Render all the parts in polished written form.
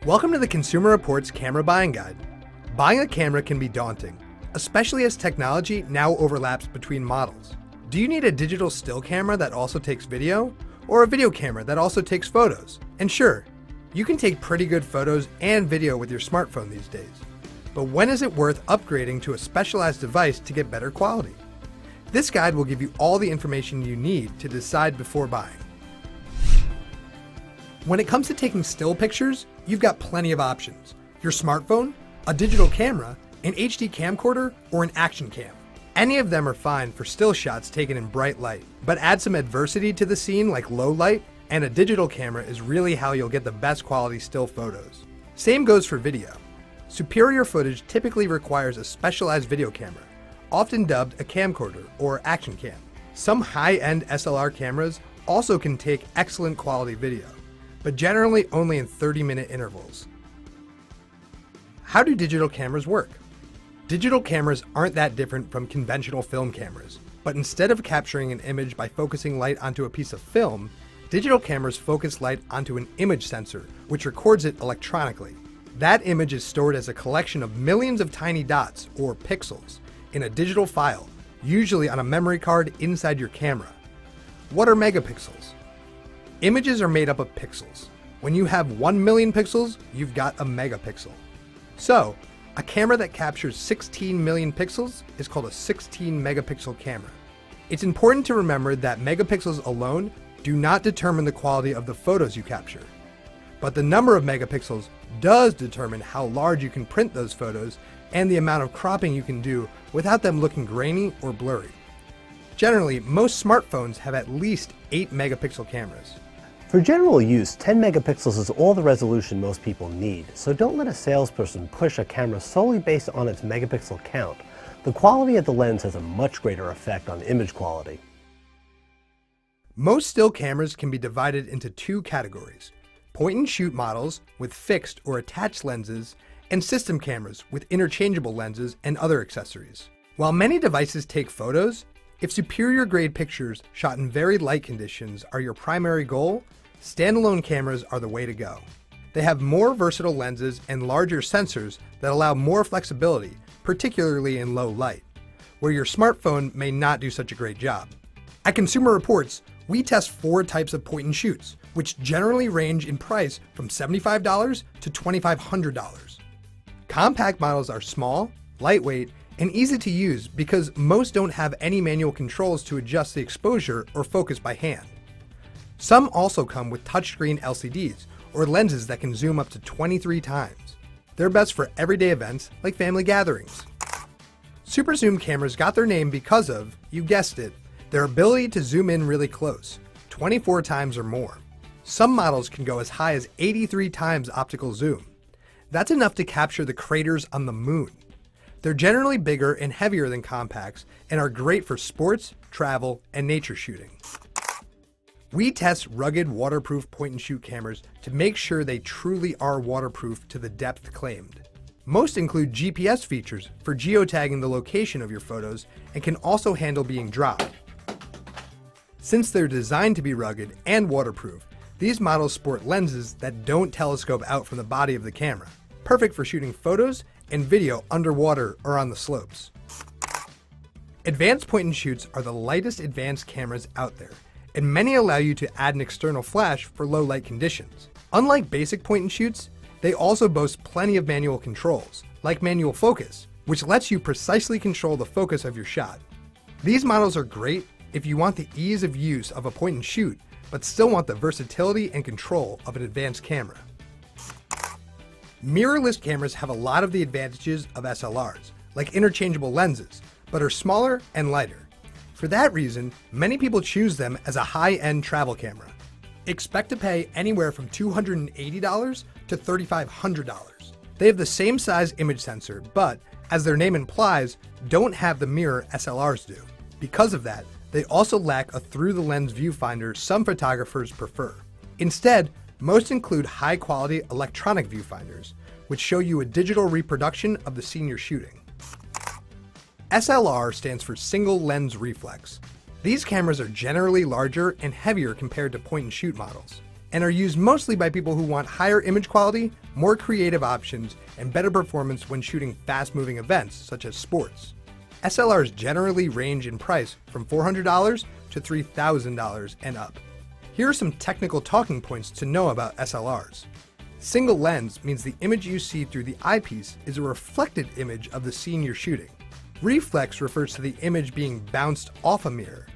Welcome to the Consumer Reports Camera Buying Guide. Buying a camera can be daunting, especially as technology now overlaps between models. Do you need a digital still camera that also takes video, or a video camera that also takes photos? And sure, you can take pretty good photos and video with your smartphone these days. But when is it worth upgrading to a specialized device to get better quality? This guide will give you all the information you need to decide before buying. When it comes to taking still pictures, you've got plenty of options. Your smartphone, a digital camera, an HD camcorder, or an action cam. Any of them are fine for still shots taken in bright light, but add some adversity to the scene like low light, and a digital camera is really how you'll get the best quality still photos. Same goes for video. Superior footage typically requires a specialized video camera, often dubbed a camcorder or action cam. Some high-end SLR cameras also can take excellent quality video, but generally only in 30-minute intervals. How do digital cameras work? Digital cameras aren't that different from conventional film cameras, but instead of capturing an image by focusing light onto a piece of film, digital cameras focus light onto an image sensor, which records it electronically. That image is stored as a collection of millions of tiny dots, or pixels, in a digital file, usually on a memory card inside your camera. What are megapixels? Images are made up of pixels. When you have 1 million pixels, you've got a megapixel. So, a camera that captures 16 million pixels is called a 16 megapixel camera. It's important to remember that megapixels alone do not determine the quality of the photos you capture. But the number of megapixels does determine how large you can print those photos and the amount of cropping you can do without them looking grainy or blurry. Generally, most smartphones have at least 8 megapixel cameras. For general use, 10 megapixels is all the resolution most people need, so don't let a salesperson push a camera solely based on its megapixel count. The quality of the lens has a much greater effect on image quality. Most still cameras can be divided into two categories: point-and-shoot models with fixed or attached lenses, and system cameras with interchangeable lenses and other accessories. While many devices take photos, if superior grade pictures shot in very light conditions are your primary goal, standalone cameras are the way to go. They have more versatile lenses and larger sensors that allow more flexibility, particularly in low light, where your smartphone may not do such a great job. At Consumer Reports, we test 4 types of point-and-shoots, which generally range in price from $75 to $2,500. Compact models are small, lightweight, and easy to use because most don't have any manual controls to adjust the exposure or focus by hand. Some also come with touchscreen LCDs or lenses that can zoom up to 23 times. They're best for everyday events like family gatherings. Super zoom cameras got their name because of, you guessed it, their ability to zoom in really close, 24 times or more. Some models can go as high as 83 times optical zoom. That's enough to capture the craters on the moon. They're generally bigger and heavier than compacts and are great for sports, travel, and nature shooting. We test rugged waterproof point-and-shoot cameras to make sure they truly are waterproof to the depth claimed. Most include GPS features for geotagging the location of your photos and can also handle being dropped. Since they're designed to be rugged and waterproof, these models sport lenses that don't telescope out from the body of the camera, perfect for shooting photos and video underwater or on the slopes. Advanced point-and-shoots are the lightest advanced cameras out there, and many allow you to add an external flash for low light conditions. Unlike basic point-and-shoots, they also boast plenty of manual controls, like manual focus, which lets you precisely control the focus of your shot. These models are great if you want the ease of use of a point-and-shoot, but still want the versatility and control of an advanced camera. Mirrorless cameras have a lot of the advantages of SLRs, like interchangeable lenses, but are smaller and lighter. For that reason, many people choose them as a high-end travel camera. Expect to pay anywhere from $280 to $3,500. They have the same size image sensor, but, as their name implies, don't have the mirror SLRs do. Because of that, they also lack a through-the-lens viewfinder some photographers prefer. Instead, most include high-quality electronic viewfinders, which show you a digital reproduction of the scene you're shooting. SLR stands for single lens reflex. These cameras are generally larger and heavier compared to point-and-shoot models. and are used mostly by people who want higher image quality, more creative options, and better performance when shooting fast-moving events such as sports. SLRs generally range in price from $400 to $3,000 and up. Here are some technical talking points to know about SLRs. Single lens means the image you see through the eyepiece is a reflected image of the scene you're shooting. Reflex refers to the image being bounced off a mirror.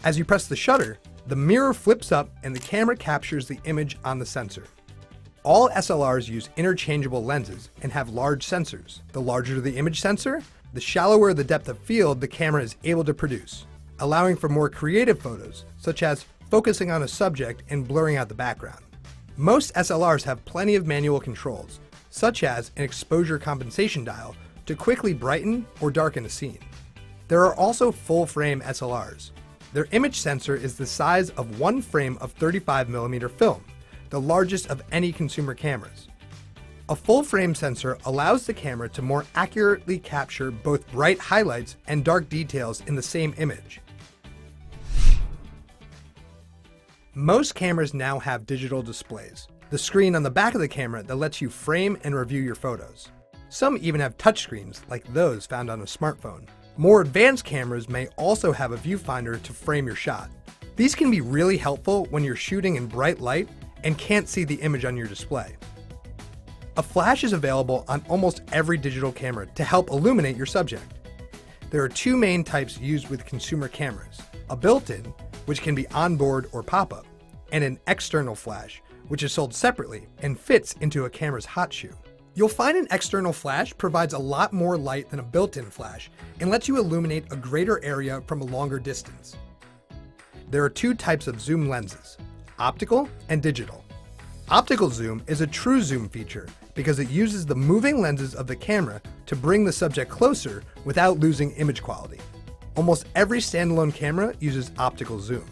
As you press the shutter, the mirror flips up and the camera captures the image on the sensor. All SLRs use interchangeable lenses and have large sensors. The larger the image sensor, the shallower the depth of field the camera is able to produce, allowing for more creative photos, such as focusing on a subject and blurring out the background. Most SLRs have plenty of manual controls, such as an exposure compensation dial to quickly brighten or darken a scene. There are also full-frame SLRs. Their image sensor is the size of one frame of 35mm film, the largest of any consumer cameras. A full-frame sensor allows the camera to more accurately capture both bright highlights and dark details in the same image. Most cameras now have digital displays, the screen on the back of the camera that lets you frame and review your photos. Some even have touchscreens like those found on a smartphone. More advanced cameras may also have a viewfinder to frame your shot. These can be really helpful when you're shooting in bright light and can't see the image on your display. A flash is available on almost every digital camera to help illuminate your subject. There are two main types used with consumer cameras: a built-in, which can be onboard or pop-up, and an external flash, which is sold separately and fits into a camera's hot shoe. You'll find an external flash provides a lot more light than a built-in flash and lets you illuminate a greater area from a longer distance. There are two types of zoom lenses: optical and digital. Optical zoom is a true zoom feature because it uses the moving lenses of the camera to bring the subject closer without losing image quality. Almost every standalone camera uses optical zoom.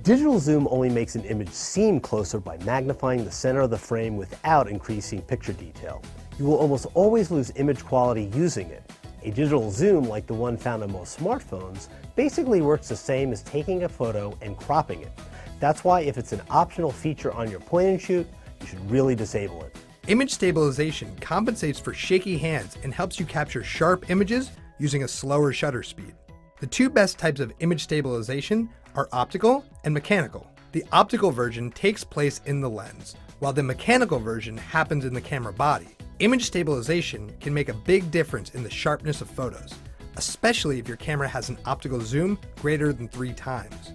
Digital zoom only makes an image seem closer by magnifying the center of the frame without increasing picture detail. You will almost always lose image quality using it. A digital zoom, like the one found on most smartphones, basically works the same as taking a photo and cropping it. That's why if it's an optional feature on your point and shoot, you should really disable it. Image stabilization compensates for shaky hands and helps you capture sharp images using a slower shutter speed. The two best types of image stabilization are optical and mechanical. The optical version takes place in the lens, while the mechanical version happens in the camera body. Image stabilization can make a big difference in the sharpness of photos, especially if your camera has an optical zoom greater than 3 times.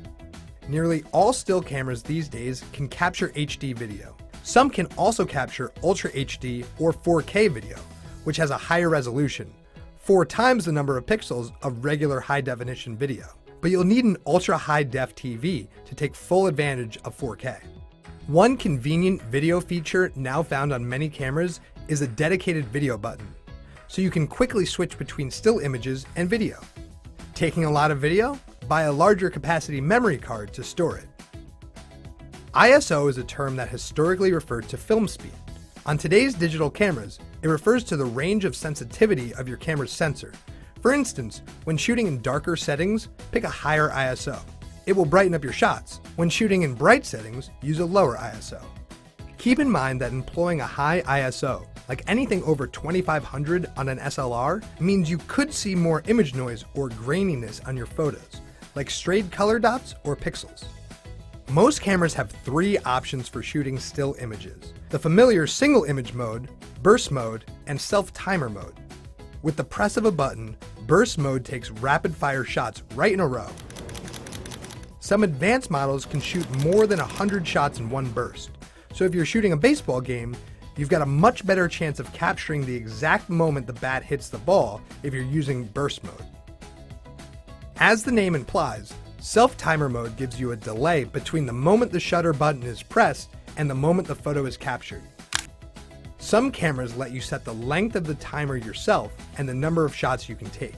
Nearly all still cameras these days can capture HD video. Some can also capture Ultra HD or 4K video, which has a higher resolution, 4 times the number of pixels of regular high-definition video. But you'll need an ultra-high-def TV to take full advantage of 4K. One convenient video feature now found on many cameras is a dedicated video button, so you can quickly switch between still images and video. Taking a lot of video? Buy a larger capacity memory card to store it. ISO is a term that historically referred to film speed. On today's digital cameras, it refers to the range of sensitivity of your camera's sensor. For instance, when shooting in darker settings, pick a higher ISO. It will brighten up your shots. When shooting in bright settings, use a lower ISO. Keep in mind that employing a high ISO, like anything over 2500 on an SLR, means you could see more image noise or graininess on your photos, like strayed color dots or pixels. Most cameras have 3 options for shooting still images: the familiar single image mode, burst mode, and self-timer mode. With the press of a button, burst mode takes rapid-fire shots right in a row. Some advanced models can shoot more than 100 shots in one burst, so if you're shooting a baseball game, you've got a much better chance of capturing the exact moment the bat hits the ball if you're using burst mode. As the name implies, self-timer mode gives you a delay between the moment the shutter button is pressed and the moment the photo is captured. Some cameras let you set the length of the timer yourself and the number of shots you can take.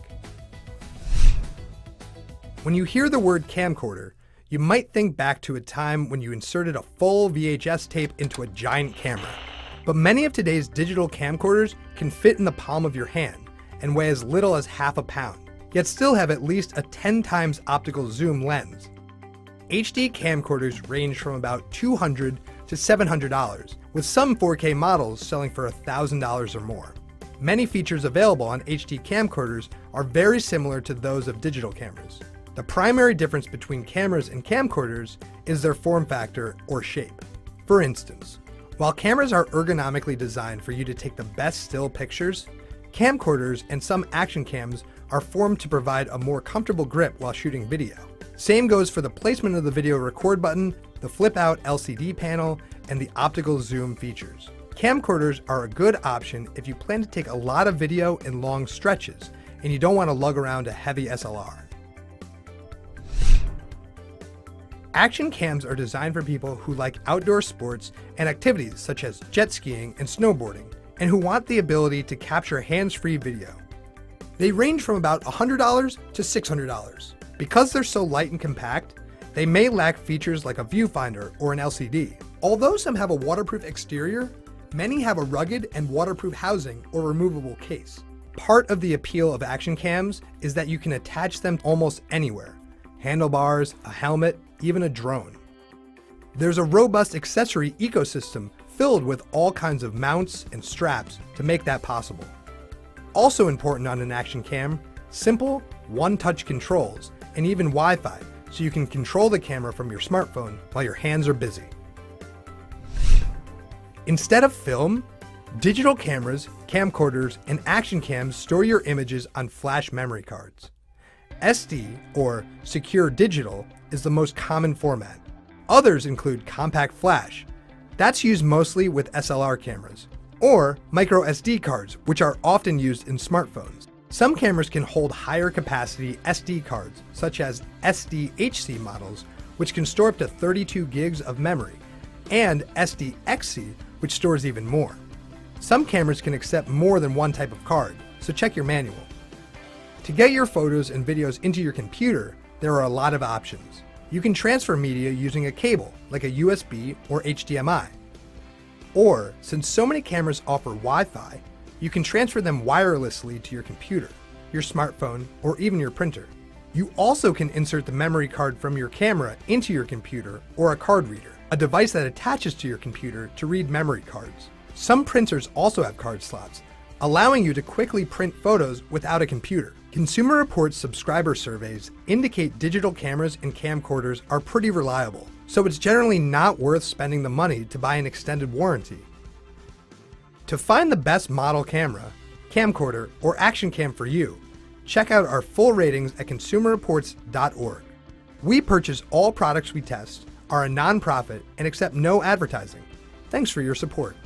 When you hear the word camcorder, you might think back to a time when you inserted a full VHS tape into a giant camera. But many of today's digital camcorders can fit in the palm of your hand and weigh as little as half a pound, yet still have at least a 10 times optical zoom lens. HD camcorders range from about $200 to $700, with some 4K models selling for $1,000 or more. Many features available on HD camcorders are very similar to those of digital cameras. The primary difference between cameras and camcorders is their form factor or shape. For instance, while cameras are ergonomically designed for you to take the best still pictures, camcorders and some action cams are formed to provide a more comfortable grip while shooting video. Same goes for the placement of the video record button, the flip-out LCD panel, and the optical zoom features. Camcorders are a good option if you plan to take a lot of video in long stretches and you don't want to lug around a heavy SLR. Action cams are designed for people who like outdoor sports and activities such as jet skiing and snowboarding, and who want the ability to capture hands-free video. They range from about $100 to $600. Because they're so light and compact, they may lack features like a viewfinder or an LCD. Although some have a waterproof exterior, many have a rugged and waterproof housing or removable case. Part of the appeal of action cams is that you can attach them almost anywhere. Handlebars, a helmet, even a drone. There's a robust accessory ecosystem filled with all kinds of mounts and straps to make that possible. Also important on an action cam, simple, one-touch controls and even Wi-Fi, so you can control the camera from your smartphone while your hands are busy. Instead of film, digital cameras, camcorders, and action cams store your images on flash memory cards. SD, or Secure Digital, is the most common format. Others include Compact Flash. That's used mostly with SLR cameras. Or micro SD cards, which are often used in smartphones. Some cameras can hold higher capacity SD cards, such as SDHC models, which can store up to 32 gigs of memory, and SDXC, which stores even more. Some cameras can accept more than one type of card, so check your manual. To get your photos and videos into your computer, there are a lot of options. You can transfer media using a cable, like a USB or HDMI. Or, since so many cameras offer Wi-Fi, you can transfer them wirelessly to your computer, your smartphone, or even your printer. You also can insert the memory card from your camera into your computer or a card reader, a device that attaches to your computer to read memory cards. Some printers also have card slots, allowing you to quickly print photos without a computer. Consumer Reports subscriber surveys indicate digital cameras and camcorders are pretty reliable, so it's generally not worth spending the money to buy an extended warranty. To find the best model camera, camcorder, or action cam for you, check out our full ratings at consumerreports.org. We purchase all products we test, are a non-profit, and accept no advertising. Thanks for your support.